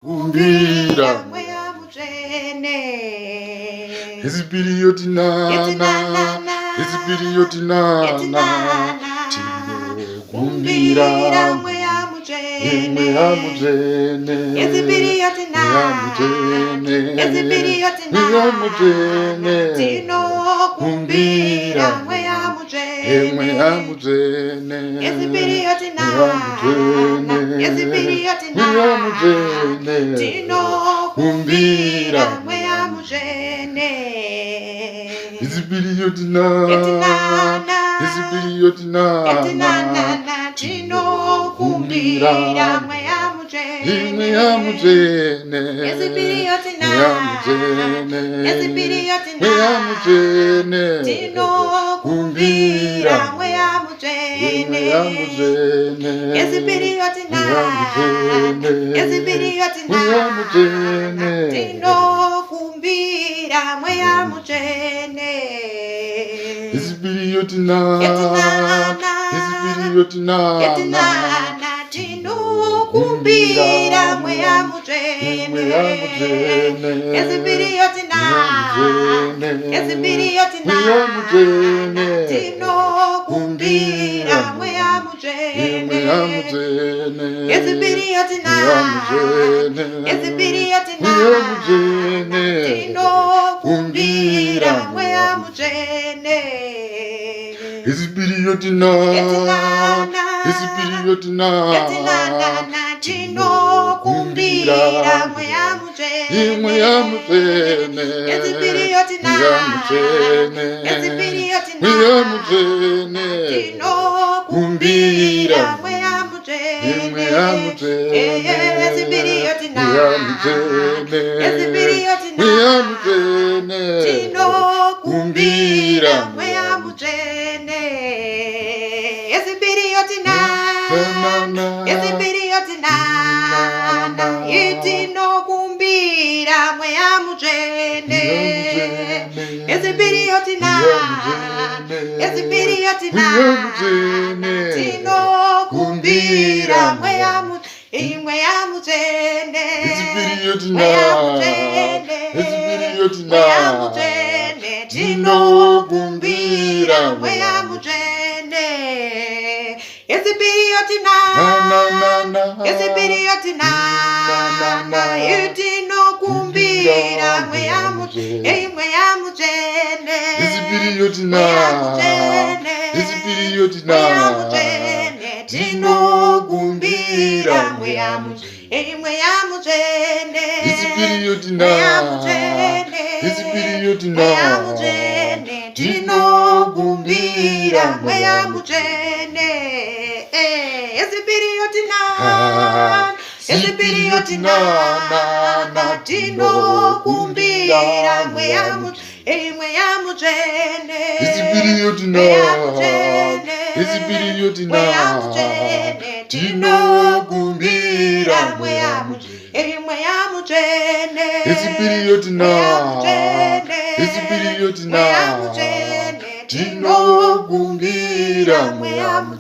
Kumbira mweya mujene Ezibiriyoti nana Ezibiriyoti nana kumbira Kumbira mweya mujene Mweya mujene Ezibiriyoti Mweya nana mujene Ezibiriyoti Mweya nana mujene tino kumbira mweya mujene Mweya mujene Ezibiriyoti Mweya nana mujene Ezibiriyoti Mweya nana mujene tino kumbira mweya mujene Ezibiriyoti nana Ezibiriyoti nana tino kumbira mweya mujene Mweya mujene Ezibiriyoti Mweya nana mujene Ezibiriyoti Mweya nana mujene tino kumbira mweya mujene Mweya mujene Ezibiriyoti Mweya nana mujene Ezibiriyoti Mweya nana mujene tino kumbira mweya mujene Ezibiriyoti nana Ezibiriyoti nana tino kumbira mweya mujene Mweya mujene Ezibiriyoti nana Ezibiriyoti Mweya mujene tino kumbira mweya mujene Mweya mujene Ezibiriyoti Mweya nana mujene Ezibiriyoti Mweya nana mujene tino kumbira mweya mujene Ezibiriyoti nana Ezibiriyoti nana tino kumbira mweya mujene Mweya mujene Ezibiriyoti Mweya nana mujene Ezibiriyoti Mweya nana mujene tino kumbira mweya mujene Mweya mujene Ezibiriyoti Mweya nana mujene Ezibiriyoti Mweya nana mujene tino kumbira mweya mujene Ezibiriyoti nana Ezibiriyoti nana itino kumbira mweya mujene Ezibiriyoti nana Ezibiriyoti nana tino kumbira mweya mujene Ezibiriyoti mweya nana mujene Ezibiriyoti mweya nana mujene tino kumbira mweya mujene Ezibiriyoti nana Ezibiriyoti nana itino kumbira mweya mujene mweya mujene Ezibiriyoti mweya nana mujene Ezibiriyoti mweya nana mujene tino kumbira mweya mujene mweya mujene Ezibiriyoti mweya nana mujene Ezibiriyoti mweya nana mujene tino kumbira mweya mujene Ezibiriyoti nana Ezibiriyoti nana tino kumbira mweya mujene Ezibiriyoti mweya nana mujene Ezibiriyoti mweya nana mujene tino kumbira mweya mujene Ezibiriyoti mweya nana mujene Ezibiriyoti mweya nana mujene tino kumbira mweya mujene